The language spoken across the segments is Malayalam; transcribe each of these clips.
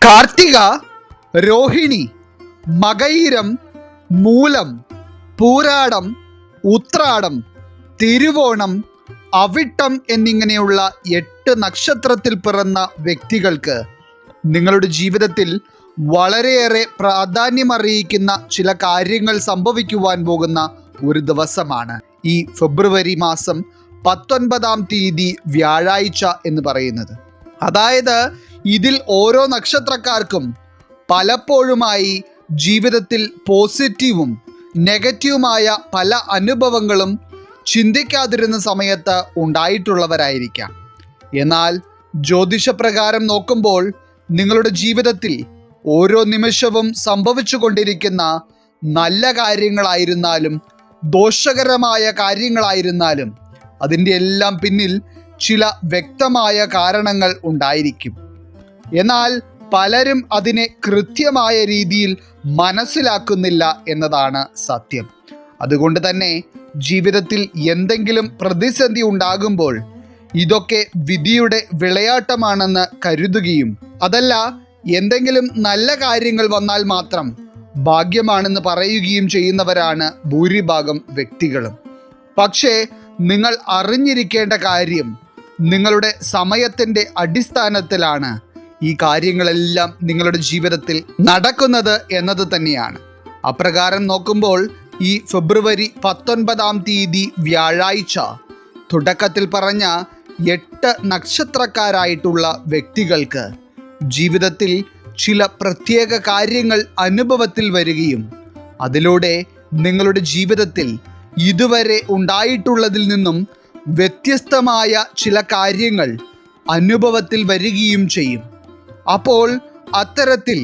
കാർത്തിക, രോഹിണി, മകയിരം, മൂലം, പൂരാടം, ഉത്രാടം, തിരുവോണം, അവിട്ടം എന്നിങ്ങനെയുള്ള 8 നക്ഷത്രത്തിൽ പിറന്ന വ്യക്തികൾക്ക് നിങ്ങളുടെ ജീവിതത്തിൽ വളരെയേറെ പ്രാധാന്യമറിയിക്കുന്ന ചില കാര്യങ്ങൾ സംഭവിക്കുവാൻ പോകുന്ന ഒരു ദിവസമാണ് ഈ ഫെബ്രുവരി മാസം 19-ാം തീയതി വ്യാഴാഴ്ച എന്ന് പറയുന്നത്. അതായത് ഇതിൽ ഓരോ നക്ഷത്രക്കാർക്കും പലപ്പോഴുമായി ജീവിതത്തിൽ പോസിറ്റീവും നെഗറ്റീവുമായ പല അനുഭവങ്ങളും ചിന്തിക്കാതിരുന്ന സമയത്ത് ഉണ്ടായിട്ടുള്ളവരായിരിക്കാം. എന്നാൽ ജ്യോതിഷപ്രകാരം നോക്കുമ്പോൾ നിങ്ങളുടെ ജീവിതത്തിൽ ഓരോ നിമിഷവും സംഭവിച്ചു കൊണ്ടിരിക്കുന്ന നല്ല കാര്യങ്ങളായിരുന്നാലും ദോഷകരമായ കാര്യങ്ങളായിരുന്നാലും അതിൻ്റെ എല്ലാം പിന്നിൽ ചില വ്യക്തമായ കാരണങ്ങൾ ഉണ്ടായിരിക്കും. എന്നാൽ പലരും അതിനെ കൃത്യമായ രീതിയിൽ മനസ്സിലാക്കുന്നില്ല എന്നതാണ് സത്യം. അതുകൊണ്ട് തന്നെ ജീവിതത്തിൽ എന്തെങ്കിലും പ്രതിസന്ധി ഉണ്ടാകുമ്പോൾ ഇതൊക്കെ വിധിയുടെ വിളയാട്ടമാണെന്ന് കരുതുകയും അതല്ല എന്തെങ്കിലും നല്ല കാര്യങ്ങൾ വന്നാൽ മാത്രം ഭാഗ്യമാണെന്ന് പറയുകയും ചെയ്യുന്നവരാണ് ഭൂരിഭാഗം വ്യക്തികളും. പക്ഷേ നിങ്ങൾ അറിഞ്ഞിരിക്കേണ്ട കാര്യം നിങ്ങളുടെ സമയത്തിൻ്റെ അടിസ്ഥാനത്തിലാണ് ഈ കാര്യങ്ങളെല്ലാം നിങ്ങളുടെ ജീവിതത്തിൽ നടക്കുന്നത് എന്നത് തന്നെയാണ്. അപ്രകാരം നോക്കുമ്പോൾ ഈ ഫെബ്രുവരി 19-ാം തീയതി വ്യാഴാഴ്ച തുടക്കത്തിൽ പറഞ്ഞ 8 നക്ഷത്രക്കാരായിട്ടുള്ള വ്യക്തികൾക്ക് ജീവിതത്തിൽ ചില പ്രത്യേക കാര്യങ്ങൾ അനുഭവത്തിൽ വരികയും അതിലൂടെ നിങ്ങളുടെ ജീവിതത്തിൽ ഇതുവരെ ഉണ്ടായിട്ടുള്ളതിൽ നിന്നും വ്യത്യസ്തമായ ചില കാര്യങ്ങൾ അനുഭവത്തിൽ വരികയും ചെയ്യും. അപ്പോൾ അത്തരത്തിൽ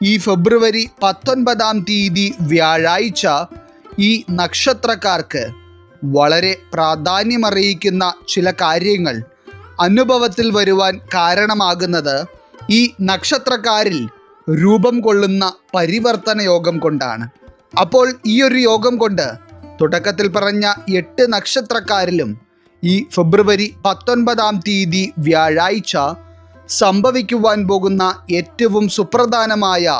ഈ ഫെബ്രുവരി 19-ാം തീയതി വ്യാഴാഴ്ച ഈ നക്ഷത്രക്കാർക്ക് വളരെ പ്രാധാന്യമറിയിക്കുന്ന ചില കാര്യങ്ങൾ അനുഭവത്തിൽ വരുവാൻ കാരണമാകുന്നത് ഈ നക്ഷത്രക്കാരിൽ രൂപം കൊള്ളുന്ന പരിവർത്തന യോഗം കൊണ്ടാണ്. അപ്പോൾ ഈ ഒരു യോഗം കൊണ്ട് തുടക്കത്തിൽ പറഞ്ഞ 8 നക്ഷത്രക്കാരിലും ഈ ഫെബ്രുവരി 19-ാം തീയതി വ്യാഴാഴ്ച സംഭവിക്കുവാൻ പോകുന്ന ഏറ്റവും സുപ്രധാനമായ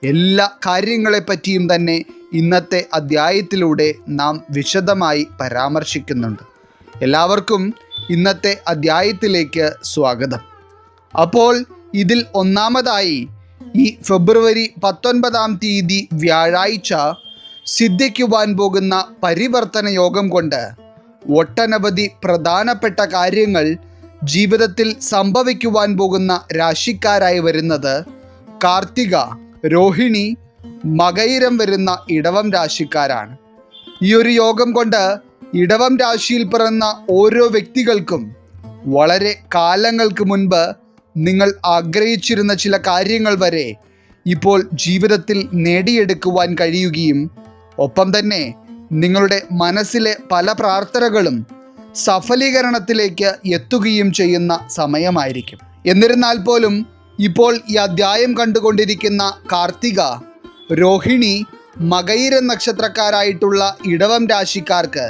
എല്ലാ കാര്യങ്ങളെപ്പറ്റിയും തന്നെ ഇന്നത്തെ അധ്യായത്തിലൂടെ നാം വിശദമായി പരാമർശിക്കുന്നുണ്ട്. എല്ലാവർക്കും ഇന്നത്തെ അധ്യായത്തിലേക്ക് സ്വാഗതം. അപ്പോൾ ഇതിൽ ഒന്നാമതായി ഈ ഫെബ്രുവരി 19-ാം തീയതി വ്യാഴാഴ്ച സിദ്ധിക്കുവാൻ പോകുന്ന പരിവർത്തന യോഗം കൊണ്ട് ഒട്ടനവധി പ്രധാനപ്പെട്ട കാര്യങ്ങൾ ജീവിതത്തിൽ സംഭവിക്കുവാൻ പോകുന്ന രാശിക്കാരായി വരുന്നത് കാർത്തിക, രോഹിണി, മകയിരം വരുന്ന ഇടവം രാശിക്കാരാണ്. ഈ ഒരു യോഗം കൊണ്ട് ഇടവം രാശിയിൽ പിറന്ന ഓരോ വ്യക്തികൾക്കും വളരെ കാലങ്ങൾക്ക് മുൻപ് നിങ്ങൾ ആഗ്രഹിച്ചിരുന്ന ചില കാര്യങ്ങൾ വരെ ഇപ്പോൾ ജീവിതത്തിൽ നേടിയെടുക്കുവാൻ കഴിയുകയും ഒപ്പം തന്നെ നിങ്ങളുടെ മനസ്സിലെ പല പ്രാർത്ഥനകളും സഫലീകരണത്തിലേക്ക് എത്തുകയും ചെയ്യുന്ന സമയമായിരിക്കും. എന്നിരുന്നാൽ പോലും ഇപ്പോൾ ഈ അധ്യായം കണ്ടുകൊണ്ടിരിക്കുന്ന കാർത്തിക, രോഹിണി, മകയിരം നക്ഷത്രക്കാരായിട്ടുള്ള ഇടവം രാശിക്കാർക്ക്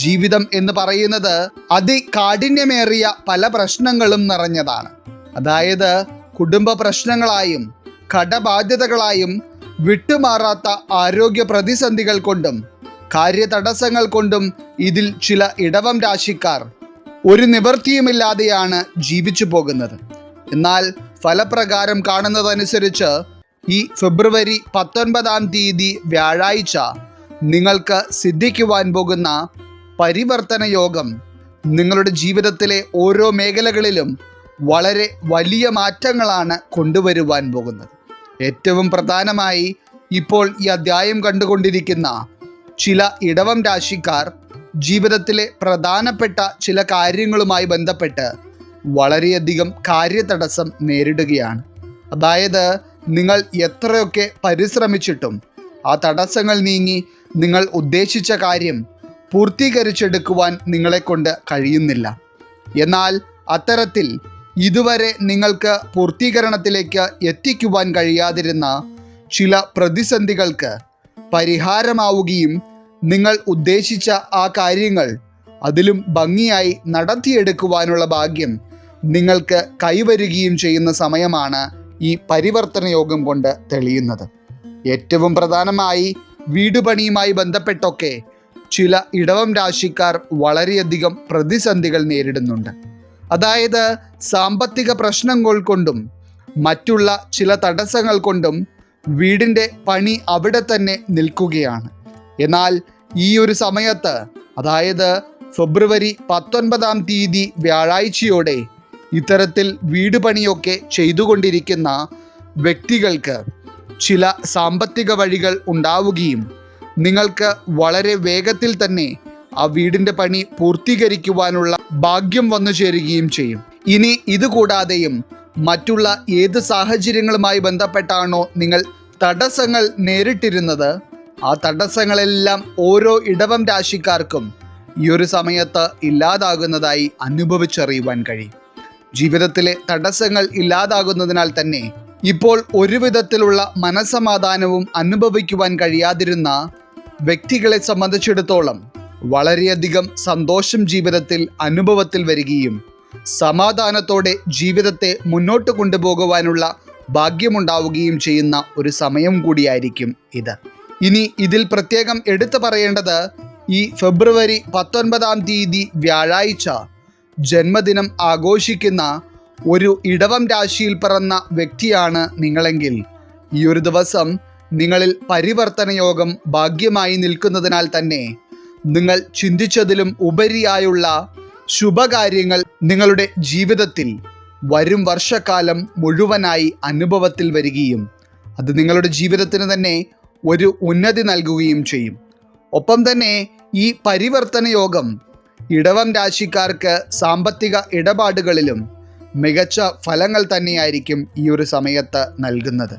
ജീവിതം എന്ന് പറയുന്നത് അതികാഠിന്യമേറിയ പല പ്രശ്നങ്ങളും നിറഞ്ഞതാണ്. അതായത് കുടുംബ പ്രശ്നങ്ങളായും കടബാധ്യതകളായും വിട്ടുമാറാത്ത ആരോഗ്യ പ്രതിസന്ധികൾ കൊണ്ടും കാര്യതടസ്സങ്ങൾ കൊണ്ടും ഇതിൽ ചില ഇടവം രാശിക്കാർ ഒരു നിവൃത്തിയുമില്ലാതെയാണ് ജീവിച്ചു പോകുന്നത്. എന്നാൽ ഫലപ്രകാരം കാണുന്നതനുസരിച്ച് ഈ ഫെബ്രുവരി 19-ാം തീയതി വ്യാഴാഴ്ച നിങ്ങൾക്ക് സിദ്ധിക്കുവാൻ പോകുന്ന പരിവർത്തന യോഗം നിങ്ങളുടെ ജീവിതത്തിലെ ഓരോ മേഖലകളിലും വളരെ വലിയ മാറ്റങ്ങളാണ് കൊണ്ടുവരുവാൻ പോകുന്നത്. ഏറ്റവും പ്രധാനമായി ഇപ്പോൾ ഈ അധ്യായം കണ്ടുകൊണ്ടിരിക്കുന്ന ചില ഇടവം രാശിക്കാർ ജീവിതത്തിലെ പ്രധാനപ്പെട്ട ചില കാര്യങ്ങളുമായി ബന്ധപ്പെട്ട് വളരെയധികം കാര്യതടസ്സം നേരിടുകയാണ്. അതായത് നിങ്ങൾ എത്രയൊക്കെ പരിശ്രമിച്ചിട്ടും ആ തടസ്സങ്ങൾ നീങ്ങി നിങ്ങൾ ഉദ്ദേശിച്ച കാര്യം പൂർത്തീകരിച്ചെടുക്കുവാൻ നിങ്ങളെക്കൊണ്ട് കഴിയുന്നില്ല. എന്നാൽ അത്തരത്തിൽ ഇതുവരെ നിങ്ങൾക്ക് പൂർത്തീകരണത്തിലേക്ക് എത്തിക്കുവാൻ കഴിയാതിരുന്ന ചില പ്രതിസന്ധികൾക്ക് പരിഹാരമാവുകയും നിങ്ങൾ ഉദ്ദേശിച്ച ആ കാര്യങ്ങൾ അതിലും ഭംഗിയായി നടത്തിയെടുക്കുവാനുള്ള ഭാഗ്യം നിങ്ങൾക്ക് കൈവരുകയും ചെയ്യുന്ന സമയമാണ് ഈ പരിവർത്തന യോഗം കൊണ്ട് തെളിയുന്നത്. ഏറ്റവും പ്രധാനമായി വീട് പണിയുമായി ബന്ധപ്പെട്ടൊക്കെ ചില ഇടവം രാശിക്കാർ വളരെയധികം പ്രതിസന്ധികൾ നേരിടുന്നുണ്ട്. അതായത് സാമ്പത്തിക പ്രശ്നങ്ങൾ കൊണ്ടും മറ്റുള്ള ചില തടസ്സങ്ങൾ കൊണ്ടും വീടിൻ്റെ പണി അവിടെ തന്നെ നിൽക്കുകയാണ്. എന്നാൽ ഈ ഒരു സമയത്ത്, അതായത് ഫെബ്രുവരി 19-ാം തീയതി വ്യാഴാഴ്ചയോടെ ഇത്തരത്തിൽ വീട് പണിയൊക്കെ ചെയ്തുകൊണ്ടിരിക്കുന്ന വ്യക്തികൾക്ക് ചില സാമ്പത്തിക വഴികൾ ഉണ്ടാവുകയും നിങ്ങൾക്ക് വളരെ വേഗത്തിൽ തന്നെ ആ വീടിൻ്റെ പണി പൂർത്തീകരിക്കുവാനുള്ള ഭാഗ്യം വന്നു ചേരുകയും ചെയ്യും. ഇനി ഇതുകൂടാതെയും മറ്റുള്ള ഏത് സാഹചര്യങ്ങളുമായി ബന്ധപ്പെട്ടാണോ നിങ്ങൾ തടസ്സങ്ങൾ നേരിട്ടിരുന്നത്, ആ തടസ്സങ്ങളെല്ലാം ഓരോ ഇടവം രാശിക്കാർക്കും ഈ ഒരു സമയത്ത് ഇല്ലാതാകുന്നതായി അനുഭവിച്ചറിയുവാൻ കഴിയും. ജീവിതത്തിലെ തടസ്സങ്ങൾ ഇല്ലാതാകുന്നതിനാൽ തന്നെ ഇപ്പോൾ ഒരു വിധത്തിലുള്ള മനസ്സമാധാനവും അനുഭവിക്കുവാൻ കഴിയാതിരുന്ന വ്യക്തികളെ സംബന്ധിച്ചിടത്തോളം വളരെയധികം സന്തോഷം ജീവിതത്തിൽ അനുഭവത്തിൽ വരികയും സമാധാനത്തോടെ ജീവിതത്തെ മുന്നോട്ട് കൊണ്ടുപോകുവാനുള്ള ഭാഗ്യമുണ്ടാവുകയും ചെയ്യുന്ന ഒരു സമയം കൂടിയായിരിക്കും ഇത്. ഇനി ഇതിൽ പ്രത്യേകം എടുത്തു പറയേണ്ടത്, ഈ ഫെബ്രുവരി 19-ാം തീയതി വ്യാഴാഴ്ച ജന്മദിനം ആഘോഷിക്കുന്ന ഒരു ഇടവം രാശിയിൽ പിറന്ന വ്യക്തിയാണ് നിങ്ങളെങ്കിൽ ഈ ഒരു ദിവസം നിങ്ങളിൽ പരിവർത്തന യോഗം ഭാഗ്യമായി നിൽക്കുന്നതിനാൽ തന്നെ നിങ്ങൾ ചിന്തിച്ചതിലും ഉപരിയായുള്ള ശുഭകാര്യങ്ങൾ നിങ്ങളുടെ ജീവിതത്തിൽ വരും വർഷക്കാലം മുഴുവനായി അനുഭവത്തിൽ വരികയും അത് നിങ്ങളുടെ ജീവിതത്തിന് തന്നെ ഒരു ഉന്നതി നൽകുകയും ചെയ്യും. ഒപ്പം തന്നെ ഈ പരിവർത്തന യോഗം ഇടവം രാശിക്കാർക്ക് സാമ്പത്തിക ഇടപാടുകളിലും മികച്ച ഫലങ്ങൾ തന്നെയായിരിക്കും ഈ ഒരു സമയത്ത് നൽകുന്നത്.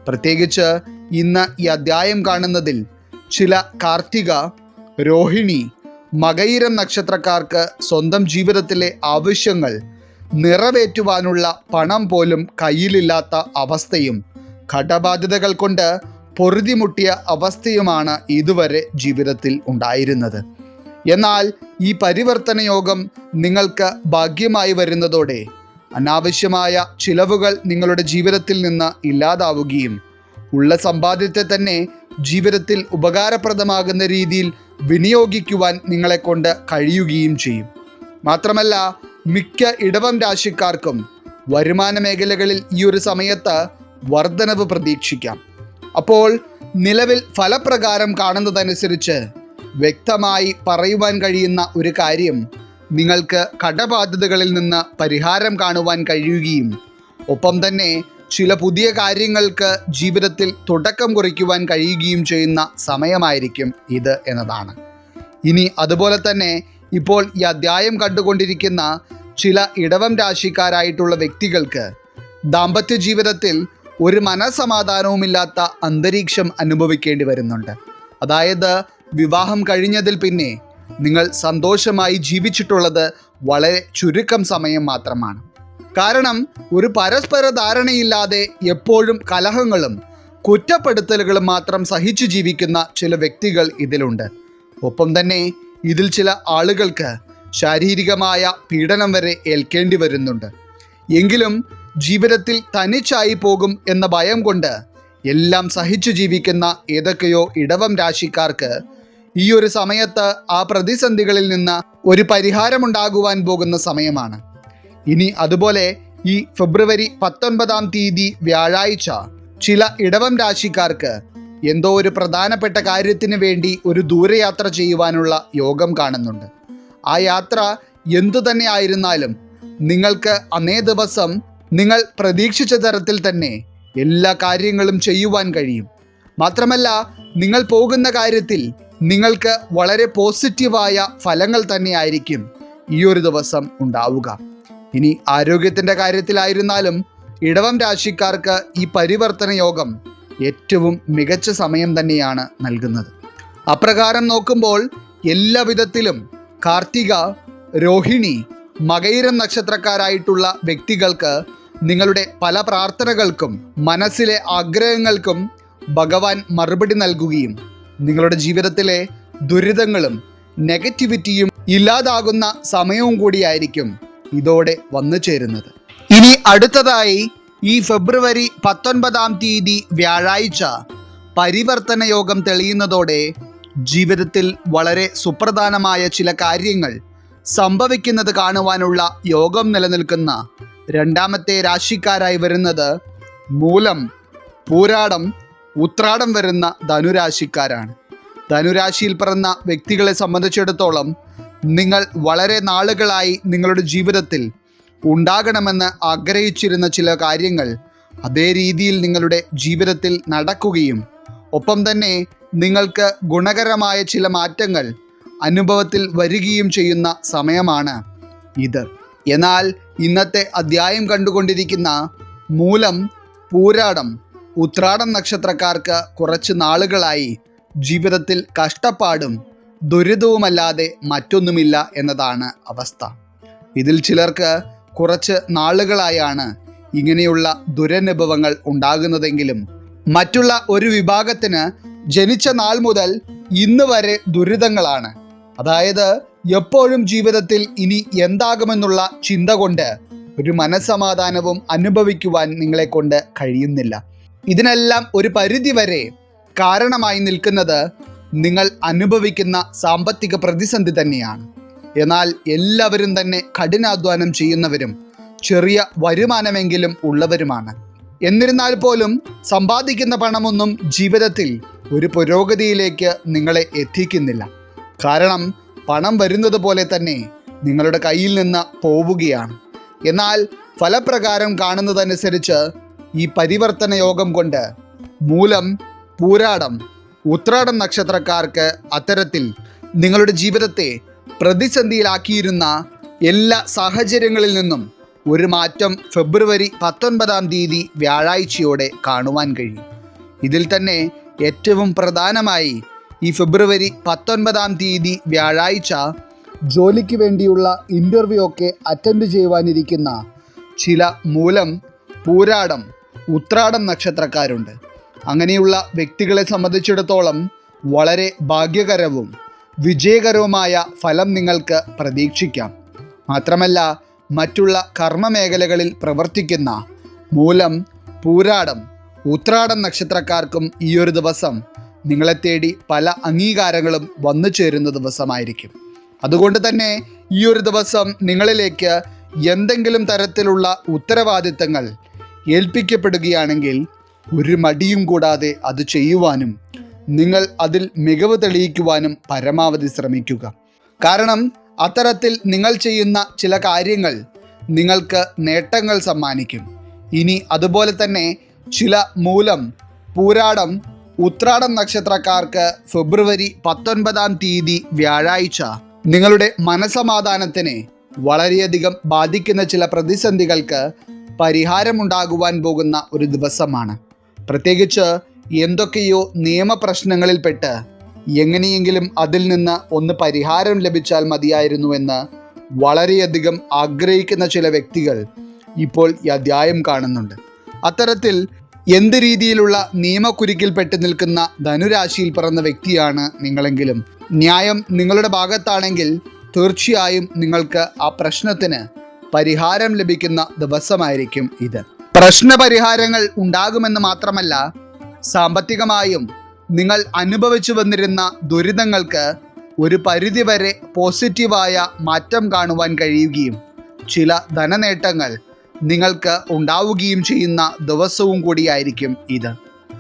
പ്രത്യേകിച്ച് ഇന്ന് ഈ അധ്യായം കാണുന്നതിൽ ചില കാർത്തിക, രോഹിണി, മകയിരം നക്ഷത്രക്കാർക്ക് സ്വന്തം ജീവിതത്തിലെ ആവശ്യങ്ങൾ നിറവേറ്റുവാനുള്ള പണം പോലും കയ്യിലില്ലാത്ത അവസ്ഥയും കടബാധ്യതകൾ കൊണ്ട് പൊറുതിമുട്ടിയ അവസ്ഥയുമാണ് ഇതുവരെ ജീവിതത്തിൽ ഉണ്ടായിരുന്നത്. എന്നാൽ ഈ പരിവർത്തന യോഗം നിങ്ങൾക്ക് ഭാഗ്യമായി വരുന്നതോടെ അനാവശ്യമായ ചിലവുകൾ നിങ്ങളുടെ ജീവിതത്തിൽ നിന്ന് ഇല്ലാതാവുകയും ഉള്ള സമ്പാദ്യത്തെ തന്നെ ജീവിതത്തിൽ ഉപകാരപ്രദമാകുന്ന രീതിയിൽ വിനിയോഗിക്കുവാൻ നിങ്ങളെക്കൊണ്ട് കഴിയുകയും ചെയ്യും. മാത്രമല്ല, മിക്ക ഇടവം രാശിക്കാർക്കും വരുമാന മേഖലകളിൽ ഈ ഒരു സമയത്ത് വർധനവ് പ്രതീക്ഷിക്കാം. അപ്പോൾ നിലവിൽ ഫലപ്രകാരം കാണുന്നതനുസരിച്ച് വ്യക്തമായി പറയുവാൻ കഴിയുന്ന ഒരു കാര്യം, നിങ്ങൾക്ക് കടബാധ്യതകളിൽ നിന്ന് പരിഹാരം കാണുവാൻ കഴിയുകയും ഒപ്പം തന്നെ ചില പുതിയ കാര്യങ്ങൾക്ക് ജീവിതത്തിൽ തുടക്കം കുറിക്കുവാൻ കഴിയുകയും ചെയ്യുന്ന സമയമായിരിക്കും ഇത് എന്നതാണ്. ഇനി അതുപോലെ തന്നെ ഇപ്പോൾ ഈ അധ്യായം കണ്ടുകൊണ്ടിരിക്കുന്ന ചില ഇടവം രാശിക്കാരായിട്ടുള്ള വ്യക്തികൾക്ക് ദാമ്പത്യ ജീവിതത്തിൽ ഒരു മനസ്സമാധാനവുമില്ലാത്ത അന്തരീക്ഷം അനുഭവിക്കേണ്ടി വരുന്നുണ്ട്. അതായത് വിവാഹം കഴിഞ്ഞതിൽ പിന്നെ നിങ്ങൾ സന്തോഷമായി ജീവിച്ചിട്ടുള്ളത് വളരെ ചുരുക്കം സമയം മാത്രമാണ്. കാരണം ഒരു പരസ്പര ധാരണയില്ലാതെ എപ്പോഴും കലഹങ്ങളും കുറ്റപ്പെടുത്തലുകളും മാത്രം സഹിച്ചു ജീവിക്കുന്ന ചില വ്യക്തികൾ ഇതിലുണ്ട്. ഒപ്പം തന്നെ ഇതിൽ ചില ആളുകൾക്ക് ശാരീരികമായ പീഡനം വരെ ഏൽക്കേണ്ടി വരുന്നുണ്ട്. എങ്കിലും ജീവിതത്തിൽ തനിച്ചായി പോകും എന്ന ഭയം കൊണ്ട് എല്ലാം സഹിച്ചു ജീവിക്കുന്ന ഏതൊക്കെയോ ഇടവം രാശിക്കാർക്ക് ഈ ഒരു സമയത്ത് ആ പ്രതിസന്ധികളിൽ നിന്ന് ഒരു പരിഹാരമുണ്ടാകുവാൻ പോകുന്ന സമയമാണ്. ഇനി അതുപോലെ ഈ ഫെബ്രുവരി 19-ാം തീയതി വ്യാഴാഴ്ച ചില ഇടവം രാശിക്കാർക്ക് എന്തോ ഒരു പ്രധാനപ്പെട്ട കാര്യത്തിന് വേണ്ടി ഒരു ദൂരയാത്ര ചെയ്യുവാനുള്ള യോഗം കാണുന്നുണ്ട്. ആ യാത്ര എന്തു തന്നെ ആയിരുന്നാലും നിങ്ങൾക്ക് അന്നേ ദിവസം നിങ്ങൾ പ്രതീക്ഷിച്ച തരത്തിൽ തന്നെ എല്ലാ കാര്യങ്ങളും ചെയ്യുവാൻ കഴിയും. മാത്രമല്ല, നിങ്ങൾ പോകുന്ന കാര്യത്തിൽ നിങ്ങൾക്ക് വളരെ പോസിറ്റീവായ ഫലങ്ങൾ തന്നെയായിരിക്കും ഈ ഒരു ദിവസം ഉണ്ടാവുക. ഇനി ആരോഗ്യത്തിൻ്റെ കാര്യത്തിലായിരുന്നാലും ഇടവം രാശിക്കാർക്ക് ഈ പരിവർത്തന യോഗം ഏറ്റവും മികച്ച സമയം തന്നെയാണ് നൽകുന്നത്. അപ്രകാരം നോക്കുമ്പോൾ എല്ലാ വിധത്തിലും കാർത്തിക, രോഹിണി, മകയിരം നക്ഷത്രക്കാരായിട്ടുള്ള വ്യക്തികൾക്ക് നിങ്ങളുടെ പല പ്രാർത്ഥനകൾക്കും മനസ്സിലെ ആഗ്രഹങ്ങൾക്കും ഭഗവാൻ മറുപടി നൽകുകയും നിങ്ങളുടെ ജീവിതത്തിലെ ദുരിതങ്ങളും നെഗറ്റിവിറ്റിയും ഇല്ലാതാകുന്ന സമയവും കൂടിയായിരിക്കും ഇതോടെ വന്നു ചേരുന്നത്. ഇനി അടുത്തതായി ഈ ഫെബ്രുവരി 19 വ്യാഴാഴ്ച പരിവർത്തന യോഗം തെളിയുന്നതോടെ ജീവിതത്തിൽ വളരെ സുപ്രധാനമായ ചില കാര്യങ്ങൾ സംഭവിക്കുന്നത് കാണുവാനുള്ള യോഗം നിലനിൽക്കുന്ന രണ്ടാമത്തെ രാശിക്കാരായി വരുന്നത് മൂലം, പൂരാടം, ഉത്രാടം വരുന്ന ധനുരാശിക്കാരാണ്. ധനുരാശിയിൽ പിറന്ന വ്യക്തികളെ സംബന്ധിച്ചിടത്തോളം നിങ്ങൾ വളരെ നാളുകളായി നിങ്ങളുടെ ജീവിതത്തിൽ ഉണ്ടാകണമെന്ന് ആഗ്രഹിച്ചിരുന്ന ചില കാര്യങ്ങൾ അതേ രീതിയിൽ നിങ്ങളുടെ ജീവിതത്തിൽ നടക്കുകയും ഒപ്പം തന്നെ നിങ്ങൾക്ക് ഗുണകരമായ ചില മാറ്റങ്ങൾ അനുഭവത്തിൽ വരികയും ചെയ്യുന്ന സമയമാണ് ഇത്. എന്നാൽ ഇന്നത്തെ അധ്യായം കണ്ടുകൊണ്ടിരിക്കുന്ന മൂലം, പൂരാടം, ഉത്രാടം നക്ഷത്രക്കാർക്ക് കുറച്ച് നാളുകളായി ജീവിതത്തിൽ കഷ്ടപ്പാടും ദുരിതവുമല്ലാതെ മറ്റൊന്നുമില്ല എന്നതാണ് അവസ്ഥ. ഇതിൽ ചിലർക്ക് കുറച്ച് നാളുകളായാണ് ഇങ്ങനെയുള്ള ദുരനുഭവങ്ങൾ ഉണ്ടാകുന്നതെങ്കിലും മറ്റുള്ള ഒരു വിഭാഗത്തിന് ജനിച്ച നാൾ മുതൽ ഇന്ന് വരെ ദുരിതങ്ങളാണ്. അതായത് എപ്പോഴും ജീവിതത്തിൽ ഇനി എന്താകുമെന്നുള്ള ചിന്ത കൊണ്ട് ഒരു മനസ്സമാധാനവും അനുഭവിക്കുവാൻ നിങ്ങളെ കൊണ്ട് കഴിയുന്നില്ല. ഇതിനെല്ലാം ഒരു പരിധിവരെ കാരണമായി നിൽക്കുന്നത് നിങ്ങൾ അനുഭവിക്കുന്ന സാമ്പത്തിക പ്രതിസന്ധി തന്നെയാണ്. എന്നാൽ എല്ലാവരും തന്നെ കഠിനാധ്വാനം ചെയ്യുന്നവരും ചെറിയ വരുമാനമെങ്കിലും ഉള്ളവരുമാണ്. എന്നിരുന്നാൽ പോലും സമ്പാദിക്കുന്ന പണമൊന്നും ജീവിതത്തിൽ ഒരു പുരോഗതിയിലേക്ക് നിങ്ങളെ എത്തിക്കുന്നില്ല. കാരണം പണം വരുന്നത് പോലെ തന്നെ നിങ്ങളുടെ കയ്യിൽ നിന്ന് പോവുകയാണ്. എന്നാൽ ഫലപ്രകാരം കാണുന്നതനുസരിച്ച് ഈ പരിവർത്തന യോഗം കൊണ്ട് മൂലം, പൂരാടം, ഉത്രാടം നക്ഷത്രക്കാർക്ക് അത്തരത്തിൽ നിങ്ങളുടെ ജീവിതത്തെ പ്രതിസന്ധിയിലാക്കിയിരുന്ന എല്ലാ സാഹചര്യങ്ങളിൽ നിന്നും ഒരു മാറ്റം ഫെബ്രുവരി 19 വ്യാഴാഴ്ചയോടെ കാണുവാൻ കഴിയും. ഇതിൽ തന്നെ ഏറ്റവും പ്രധാനമായി ഈ ഫെബ്രുവരി 19 വ്യാഴാഴ്ച ജോലിക്ക് വേണ്ടിയുള്ള ഇൻ്റർവ്യൂ ഒക്കെ അറ്റൻഡ് ചെയ്യുവാനിരിക്കുന്ന ചില മൂലം, പൂരാടം, ഉത്രാടം നക്ഷത്രക്കാരുണ്ട്. അങ്ങനെയുള്ള വ്യക്തികളെ സംബന്ധിച്ചിടത്തോളം വളരെ ഭാഗ്യകരവും വിജയകരവുമായ ഫലം നിങ്ങൾക്ക് പ്രതീക്ഷിക്കാം. മാത്രമല്ല മറ്റുള്ള കർമ്മമേഖലകളിൽ പ്രവർത്തിക്കുന്ന മൂലം, പൂരാടം, ഉത്രാടം നക്ഷത്രക്കാർക്കും ഈ ഒരു ദിവസം നിങ്ങളെ തേടി പല അംഗീകാരങ്ങളും വന്നു ചേരുന്ന ദിവസമായിരിക്കും. അതുകൊണ്ട് തന്നെ ഈ ഒരു ദിവസം നിങ്ങളിലേക്ക് എന്തെങ്കിലും തരത്തിലുള്ള ഉത്തരവാദിത്തങ്ങൾ ഏൽപ്പിക്കപ്പെടുകയാണെങ്കിൽ ഒരു മടിയും കൂടാതെ അത് ചെയ്യുവാനും നിങ്ങൾ അതിൽ മികവ് തെളിയിക്കുവാനും പരമാവധി ശ്രമിക്കുക. കാരണം അത്തരത്തിൽ നിങ്ങൾ ചെയ്യുന്ന ചില കാര്യങ്ങൾ നിങ്ങൾക്ക് നേട്ടങ്ങൾ സമ്മാനിക്കും. ഇനി അതുപോലെ തന്നെ ചില മൂലം, പൂരാടം, ഉത്രാടം നക്ഷത്രക്കാർക്ക് ഫെബ്രുവരി 19 വ്യാഴാഴ്ച നിങ്ങളുടെ മനസമാധാനത്തിനെ വളരെയധികം ബാധിക്കുന്ന ചില പ്രതിസന്ധികൾക്ക് പരിഹാരമുണ്ടാകുവാൻ പോകുന്ന ഒരു ദിവസമാണ്. പ്രത്യേകിച്ച് എന്തൊക്കെയോ നിയമപ്രശ്നങ്ങളിൽപ്പെട്ട് എങ്ങനെയെങ്കിലും അതിൽ നിന്ന് ഒന്ന് പരിഹാരം ലഭിച്ചാൽ മതിയായിരുന്നുവെന്ന് വളരെയധികം ആഗ്രഹിക്കുന്ന ചില വ്യക്തികൾ ഇപ്പോൾ ഈ അധ്യായം കാണുന്നുണ്ട്. അത്തരത്തിൽ എന്ത് രീതിയിലുള്ള നിയമക്കുരുക്കിൽപ്പെട്ട് നിൽക്കുന്ന ധനുരാശിയിൽ പിറന്ന വ്യക്തിയാണ് നിങ്ങളെങ്കിലും ന്യായം നിങ്ങളുടെ ഭാഗത്താണെങ്കിൽ തീർച്ചയായും നിങ്ങൾക്ക് ആ പ്രശ്നത്തിന് പരിഹാരം ലഭിക്കുന്ന ദിവസമായിരിക്കും ഇത്. പ്രശ്നപരിഹാരങ്ങൾ ഉണ്ടാകുമെന്ന് മാത്രമല്ല, സാമ്പത്തികമായും നിങ്ങൾ അനുഭവിച്ചു വന്നിരുന്ന ദുരിതങ്ങൾക്ക് ഒരു പരിധിവരെ പോസിറ്റീവായ മാറ്റം കാണുവാൻ കഴിയുകയും ചില ധനനേട്ടങ്ങൾ നിങ്ങൾക്ക് ഉണ്ടാവുകയും ചെയ്യുന്ന ദിവസവും കൂടിയായിരിക്കും ഇത്.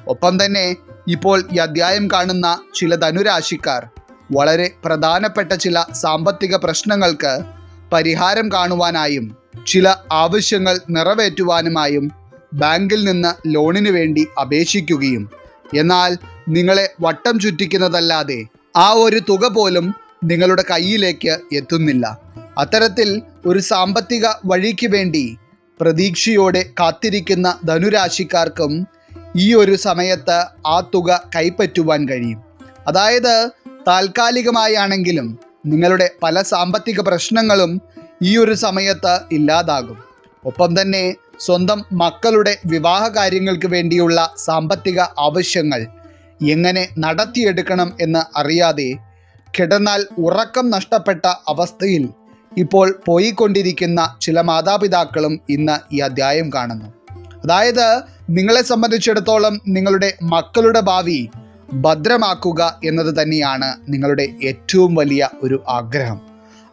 ഒപ്പം തന്നെ ഇപ്പോൾ ഈ അധ്യായം കാണുന്ന ചില ധനുരാശിക്കാർ വളരെ പ്രധാനപ്പെട്ട ചില സാമ്പത്തിക പ്രശ്നങ്ങൾക്ക് പരിഹാരം കാണുവാനായും ചില ആവശ്യങ്ങൾ നിറവേറ്റുവാനുമായും ബാങ്കിൽ നിന്ന് ലോണിന് വേണ്ടി അപേക്ഷിക്കുകയും എന്നാൽ നിങ്ങളെ വട്ടം ചുറ്റിക്കുന്നതല്ലാതെ ആ ഒരു തുക പോലും നിങ്ങളുടെ കയ്യിലേക്ക് എത്തുന്നില്ല. അത്തരത്തിൽ ഒരു സാമ്പത്തിക വഴിക്ക് വേണ്ടി പ്രതീക്ഷയോടെ കാത്തിരിക്കുന്ന ധനുരാശിക്കാർക്കും ഈ ഒരു സമയത്ത് ആ തുക കൈപ്പറ്റുവാൻ കഴിയും. അതായത് താൽക്കാലികമായാണെങ്കിലും നിങ്ങളുടെ പല സാമ്പത്തിക പ്രശ്നങ്ങളും ഈ ഒരു സമയത്ത് ഇല്ലാതാകും. ഒപ്പം തന്നെ സ്വന്തം മക്കളുടെ വിവാഹ കാര്യങ്ങൾക്ക് വേണ്ടിയുള്ള സാമ്പത്തിക ആവശ്യങ്ങൾ എങ്ങനെ നടത്തിയെടുക്കണം എന്ന് അറിയാതെ കിടന്നാൽ ഉറക്കം നഷ്ടപ്പെട്ട അവസ്ഥയിൽ ഇപ്പോൾ പോയിക്കൊണ്ടിരിക്കുന്ന ചില മാതാപിതാക്കളും ഇന്ന് ഈ അധ്യായം കാണുന്നു. അതായത് നിങ്ങളെ സംബന്ധിച്ചിടത്തോളം നിങ്ങളുടെ മക്കളുടെ ഭാവി ഭദ്രമാക്കുക എന്നത് തന്നെയാണ് നിങ്ങളുടെ ഏറ്റവും വലിയ ഒരു ആഗ്രഹം.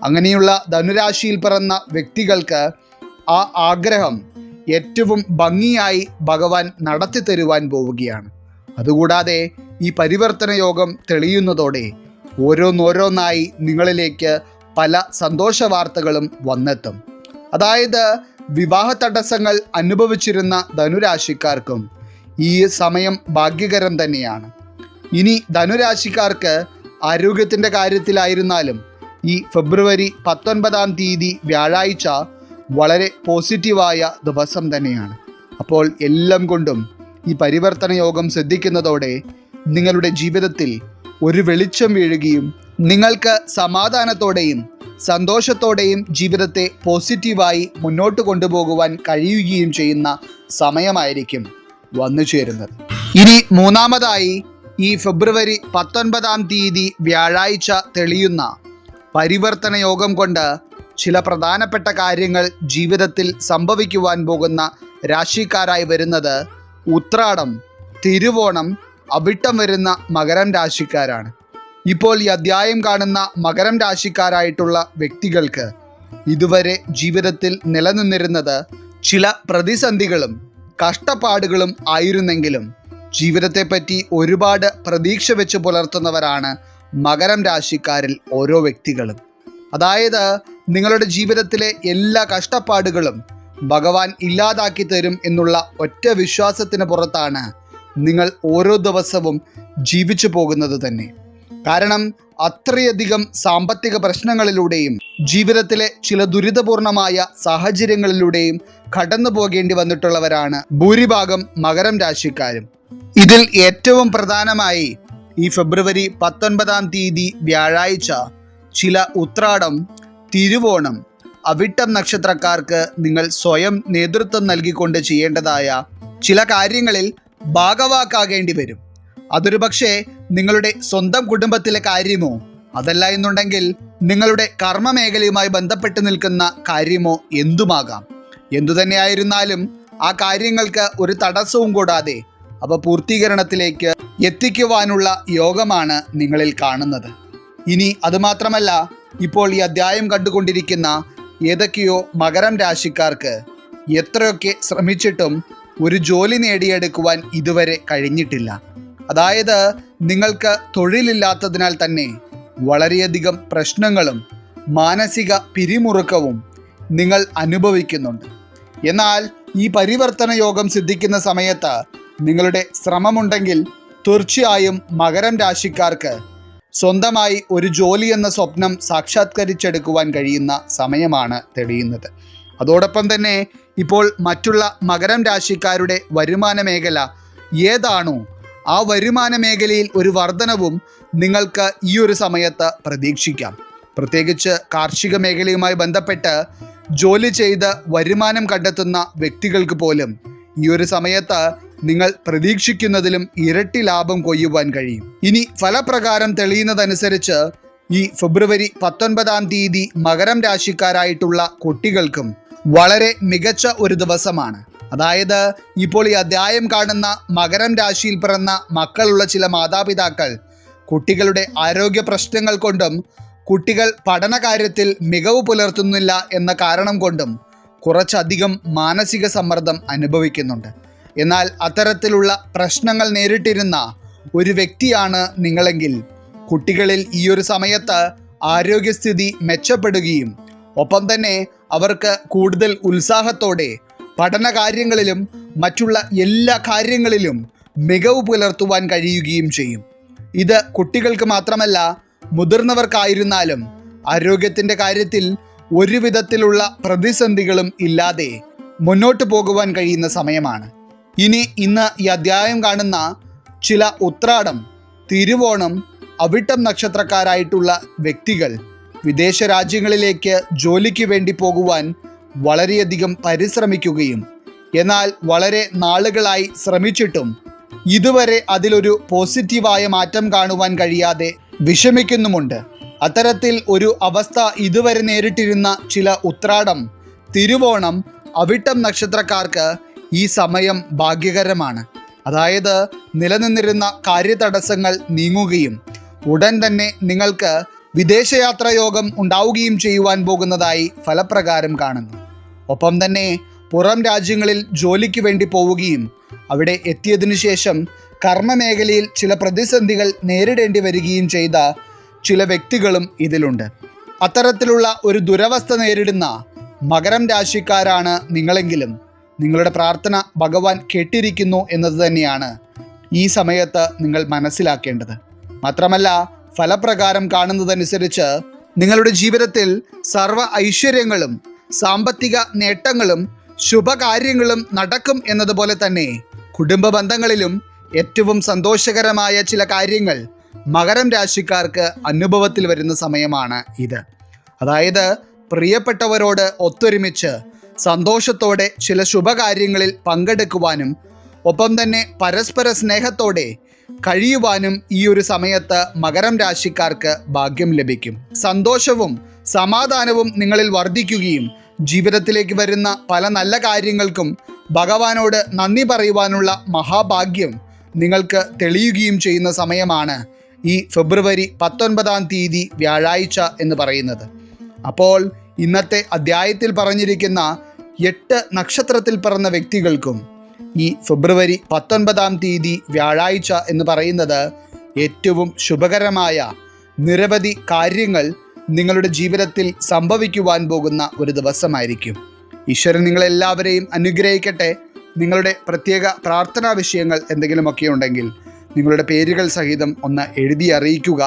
അങ്ങനെയുള്ള ധനുരാശിയിൽ പിറന്ന വ്യക്തികൾക്ക് ആ ആഗ്രഹം ഏറ്റവും ഭംഗിയായി ഭഗവാൻ നടത്തി തരുവാൻ പോവുകയാണ്. അതുകൂടാതെ ഈ പരിവർത്തന യോഗം തെളിയുന്നതോടെ ഓരോന്നോരോന്നായി നിങ്ങളിലേക്ക് പല സന്തോഷ വാർത്തകളും വന്നെത്തും. അതായത് വിവാഹ തടസ്സങ്ങൾ അനുഭവിച്ചിരുന്ന ധനുരാശിക്കാർക്കും ഈ സമയം ഭാഗ്യകരം തന്നെയാണ്. ഇനി ധനുരാശിക്കാർക്ക് ആരോഗ്യത്തിൻ്റെ കാര്യത്തിലായിരുന്നാലും ഈ ഫെബ്രുവരി 19 വ്യാഴാഴ്ച വളരെ പോസിറ്റീവായ ദിവസം തന്നെയാണ്. അപ്പോൾ എല്ലാം കൊണ്ടും ഈ പരിവർത്തന യോഗം ശ്രദ്ധിക്കുന്നതോടെ നിങ്ങളുടെ ജീവിതത്തിൽ ഒരു വെളിച്ചം വീഴുകയും നിങ്ങൾക്ക് സമാധാനത്തോടെയും സന്തോഷത്തോടെയും ജീവിതത്തെ പോസിറ്റീവായി മുന്നോട്ട് കൊണ്ടുപോകുവാൻ കഴിയുകയും ചെയ്യുന്ന സമയമായിരിക്കും വന്നു ചേരുന്നത്. ഇനി മൂന്നാമതായി ഈ ഫെബ്രുവരി 19 വ്യാഴാഴ്ച തെളിയുന്ന പരിവർത്തന യോഗം കൊണ്ട് ചില പ്രധാനപ്പെട്ട കാര്യങ്ങൾ ജീവിതത്തിൽ സംഭവിക്കുവാൻ പോകുന്ന രാശിക്കാരായി വരുന്നത് ഉത്രാടം, തിരുവോണം, അവിട്ടം വരുന്ന മകരം രാശിക്കാരാണ്. ഇപ്പോൾ ഈ അധ്യായം കാണുന്ന മകരം രാശിക്കാരായിട്ടുള്ള വ്യക്തികൾക്ക് ഇതുവരെ ജീവിതത്തിൽ നിലനിന്നിരുന്നത് ചില പ്രതിസന്ധികളും കഷ്ടപ്പാടുകളും ആയിരുന്നെങ്കിലും ജീവിതത്തെപ്പറ്റി ഒരുപാട് പ്രതീക്ഷ വെച്ച് പുലർത്തുന്നവരാണ് മകരം രാശിക്കാരിൽ ഓരോ വ്യക്തികളും. അതായത് നിങ്ങളുടെ ജീവിതത്തിലെ എല്ലാ കഷ്ടപ്പാടുകളും ഭഗവാൻ ഇല്ലാതാക്കി തരും എന്നുള്ള ഒറ്റ വിശ്വാസത്തിന് പുറത്താണ് നിങ്ങൾ ഓരോ ദിവസവും ജീവിച്ചു പോകുന്നത് തന്നെ. കാരണം അത്രയധികം സാമ്പത്തിക പ്രശ്നങ്ങളിലൂടെയും ജീവിതത്തിലെ ചില ദുരിതപൂർണമായ സാഹചര്യങ്ങളിലൂടെയും കടന്നു പോകേണ്ടി വന്നിട്ടുള്ളവരാണ് ഭൂരിഭാഗം മകരം രാശിക്കാരും. ഇതിൽ ഏറ്റവും പ്രധാനമായി ഈ ഫെബ്രുവരി 19 വ്യാഴാഴ്ച ചില ഉത്രാടം, തിരുവോണം, അവിട്ടം നക്ഷത്രക്കാർക്ക് നിങ്ങൾ സ്വയം നേതൃത്വം നൽകിക്കൊണ്ട് ചെയ്യേണ്ടതായ ചില കാര്യങ്ങളിൽ ഭാഗവാക്കാകേണ്ടി വരും. അതൊരു പക്ഷേ നിങ്ങളുടെ സ്വന്തം കുടുംബത്തിലെ കാര്യമോ അതല്ല എന്നുണ്ടെങ്കിൽ നിങ്ങളുടെ കർമ്മ മേഖലയുമായി ബന്ധപ്പെട്ട് നിൽക്കുന്ന കാര്യമോ എന്തുമാകാം. എന്തുതന്നെയായിരുന്നാലും ആ കാര്യങ്ങൾക്ക് ഒരു തടസ്സവും കൂടാതെ അവ പൂർത്തീകരണത്തിലേക്ക് എത്തിക്കുവാനുള്ള യോഗമാണ് നിങ്ങളിൽ കാണുന്നത്. ഇനി അതുമാത്രമല്ല, ഇപ്പോൾ ഈ അധ്യായം കണ്ടുകൊണ്ടിരിക്കുന്ന ഏതൊക്കെയോ മകരം രാശിക്കാർക്ക് എത്രയൊക്കെ ശ്രമിച്ചിട്ടും ഒരു ജോലി നേടിയെടുക്കുവാൻ ഇതുവരെ കഴിഞ്ഞിട്ടില്ല. അതായത് നിങ്ങൾക്ക് തൊഴിലില്ലാത്തതിനാൽ തന്നെ വളരെയധികം പ്രശ്നങ്ങളും മാനസിക പിരിമുറുക്കവും നിങ്ങൾ അനുഭവിക്കുന്നുണ്ട്. എന്നാൽ ഈ പരിവർത്തന യോഗം സിദ്ധിക്കുന്ന സമയത്ത് നിങ്ങളുടെ ശ്രമമുണ്ടെങ്കിൽ തീർച്ചയായും മകരം രാശിക്കാർക്ക് സ്വന്തമായി ഒരു ജോലി എന്ന സ്വപ്നം സാക്ഷാത്കരിച്ചെടുക്കുവാൻ കഴിയുന്ന സമയമാണ് തെളിയുന്നത്. അതോടൊപ്പം തന്നെ ഇപ്പോൾ മറ്റുള്ള മകരം രാശിക്കാരുടെ വരുമാന മേഖല ഏതാണോ ആ വരുമാന മേഖലയിൽ ഒരു വർധനവും നിങ്ങൾക്ക് ഈ ഒരു സമയത്ത് പ്രതീക്ഷിക്കാം. പ്രത്യേകിച്ച് കാർഷിക മേഖലയുമായി ബന്ധപ്പെട്ട് ജോലി ചെയ്ത് വരുമാനം കണ്ടെത്തുന്ന വ്യക്തികൾക്ക് പോലും ഈ ഒരു സമയത്ത് നിങ്ങൾ പ്രതീക്ഷിക്കുന്നതിലും ഇരട്ടി ലാഭം കൊയ്യുവാൻ കഴിയും. ഇനി ഫലപ്രകാരം തെളിയുന്നതനുസരിച്ച് ഈ ഫെബ്രുവരി 19 മകരം രാശിക്കാരായിട്ടുള്ള കുട്ടികൾക്കും വളരെ മികച്ച ഒരു ദിവസമാണ്. അതായത് ഇപ്പോൾ ഈ അധ്യായം കാണുന്ന മകരം രാശിയിൽ പിറന്ന മക്കളുള്ള ചില മാതാപിതാക്കൾ കുട്ടികളുടെ ആരോഗ്യ പ്രശ്നങ്ങൾ കൊണ്ടും കുട്ടികൾ പഠന കാര്യത്തിൽ മികവ് പുലർത്തുന്നില്ല എന്ന കാരണം കൊണ്ടും കുറച്ചധികം മാനസിക സമ്മർദ്ദം അനുഭവിക്കുന്നുണ്ട്. എന്നാൽ അത്തരത്തിലുള്ള പ്രശ്നങ്ങൾ നേരിട്ടിരുന്ന ഒരു വ്യക്തിയാണ് നിങ്ങളെങ്കിൽ കുട്ടികളിൽ ഈ ഒരു സമയത്ത് ആരോഗ്യസ്ഥിതി മെച്ചപ്പെടുകയും ഒപ്പം തന്നെ അവർക്ക് കൂടുതൽ ഉത്സാഹത്തോടെ പഠന കാര്യങ്ങളിലും മറ്റുള്ള എല്ലാ കാര്യങ്ങളിലും മികവ് പുലർത്തുവാൻ കഴിയുകയും ചെയ്യും. ഇത് കുട്ടികൾക്ക് മാത്രമല്ല മുതിർന്നവർക്കായിരുന്നാലും ആരോഗ്യത്തിൻ്റെ കാര്യത്തിൽ ഒരു വിധത്തിലുള്ള പ്രതിസന്ധികളും ഇല്ലാതെ മുന്നോട്ട് പോകുവാൻ കഴിയുന്ന സമയമാണ്. ഇന്ന് ഈ അധ്യായം കാണുന്ന ചില ഉത്രാടം, തിരുവോണം, അവിട്ടം നക്ഷത്രക്കാരായിട്ടുള്ള വ്യക്തികൾ വിദേശ രാജ്യങ്ങളിലേക്ക് ജോലിക്ക് വേണ്ടി പോകുവാൻ വളരെയധികം പരിശ്രമിക്കുകയും എന്നാൽ വളരെ നാളുകളായി ശ്രമിച്ചിട്ടും ഇതുവരെ അതിലൊരു പോസിറ്റീവായ മാറ്റം കാണുവാൻ കഴിയാതെ വിഷമിക്കുന്നുമുണ്ട്. അത്തരത്തിൽ ഒരു അവസ്ഥ ഇതുവരെ നേരിട്ടിരുന്ന ചില ഉത്രാടം, തിരുവോണം, അവിട്ടം നക്ഷത്രക്കാർക്ക് ഈ സമയം ഭാഗ്യകരമാണ്. അതായത് നിലനിന്നിരുന്ന കാര്യതടസ്സങ്ങൾ നീങ്ങുകയും ഉടൻ തന്നെ നിങ്ങൾക്ക് വിദേശയാത്രാ യോഗം ഉണ്ടാവുകയും ചെയ്യുവാൻ പോകുന്നതായി ഫലപ്രകാരം കാണുന്നു. ഒപ്പം തന്നെ പുറം രാജ്യങ്ങളിൽ ജോലിക്ക് വേണ്ടി പോവുകയും അവിടെ എത്തിയതിനു ശേഷം കർമ്മമേഖലയിൽ ചില പ്രതിസന്ധികൾ നേരിടേണ്ടി വരികയും ചെയ്ത ചില വ്യക്തികളും ഇതിലുണ്ട്. അത്തരത്തിലുള്ള ഒരു ദുരവസ്ഥ നേരിടുന്ന മകരം രാശിക്കാരാണ് നിങ്ങളെങ്കിലും നിങ്ങളുടെ പ്രാർത്ഥന ഭഗവാൻ കേട്ടിരിക്കുന്നു എന്നത് തന്നെയാണ് ഈ സമയത്ത് നിങ്ങൾ മനസ്സിലാക്കേണ്ടത്. മാത്രമല്ല, ഫലപ്രകാരം കാണുന്നതനുസരിച്ച് നിങ്ങളുടെ ജീവിതത്തിൽ സർവ്വ ഐശ്വര്യങ്ങളും സാമ്പത്തിക നേട്ടങ്ങളും ശുഭകാര്യങ്ങളും നടക്കും എന്നതുപോലെ തന്നെ കുടുംബ ബന്ധങ്ങളിലും ഏറ്റവും സന്തോഷകരമായ ചില കാര്യങ്ങൾ മകരം രാശിക്കാർക്ക് അനുഭവത്തിൽ വരുന്ന സമയമാണ് ഇത്. അതായത് പ്രിയപ്പെട്ടവരോട് ഒത്തൊരുമിച്ച് സന്തോഷത്തോടെ ചില ശുഭകാര്യങ്ങളിൽ പങ്കെടുക്കുവാനും ഒപ്പം തന്നെ പരസ്പര സ്നേഹത്തോടെ കഴിയുവാനും ഈ ഒരു സമയത്ത് മകരം രാശിക്കാർക്ക് ഭാഗ്യം ലഭിക്കും. സന്തോഷവും സമാധാനവും നിങ്ങളിൽ വർദ്ധിക്കുകയും ജീവിതത്തിലേക്ക് വരുന്ന പല നല്ല കാര്യങ്ങൾക്കും ഭഗവാനോട് നന്ദി പറയുവാനുള്ള മഹാഭാഗ്യം നിങ്ങൾക്ക് തെളിയുകയും ചെയ്യുന്ന സമയമാണ് ഈ ഫെബ്രുവരി 19-ാം തീയതി വ്യാഴാഴ്ച എന്ന് പറയുന്നത്. അപ്പോൾ ഇന്നത്തെ അധ്യായത്തിൽ പറഞ്ഞിരിക്കുന്ന 8 നക്ഷത്രത്തിൽ പിറന്ന വ്യക്തികൾക്കും ഈ ഫെബ്രുവരി 19-ാം തീയതി വ്യാഴാഴ്ച എന്ന് പറയുന്നത് ഏറ്റവും ശുഭകരമായ നിരവധി കാര്യങ്ങൾ നിങ്ങളുടെ ജീവിതത്തിൽ സംഭവിക്കുവാൻ പോകുന്ന ഒരു ദിവസമായിരിക്കും. ഈശ്വരൻ നിങ്ങളെല്ലാവരെയും അനുഗ്രഹിക്കട്ടെ. നിങ്ങളുടെ പ്രത്യേക പ്രാർത്ഥനാ വിഷയങ്ങൾ എന്തെങ്കിലുമൊക്കെ ഉണ്ടെങ്കിൽ നിങ്ങളുടെ പേരുകൾ സഹിതം ഒന്ന് എഴുതി അറിയിക്കുക.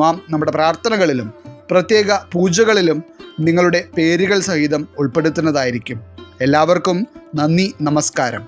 നാം നമ്മുടെ പ്രാർത്ഥനകളിലും പ്രത്യേക പൂജകളിലും നിങ്ങളുടെ പേരുകൾ സഹിതം ഉൾപ്പെടുത്തുന്നതായിരിക്കും. എല്ലാവർക്കും നന്ദി, നമസ്കാരം.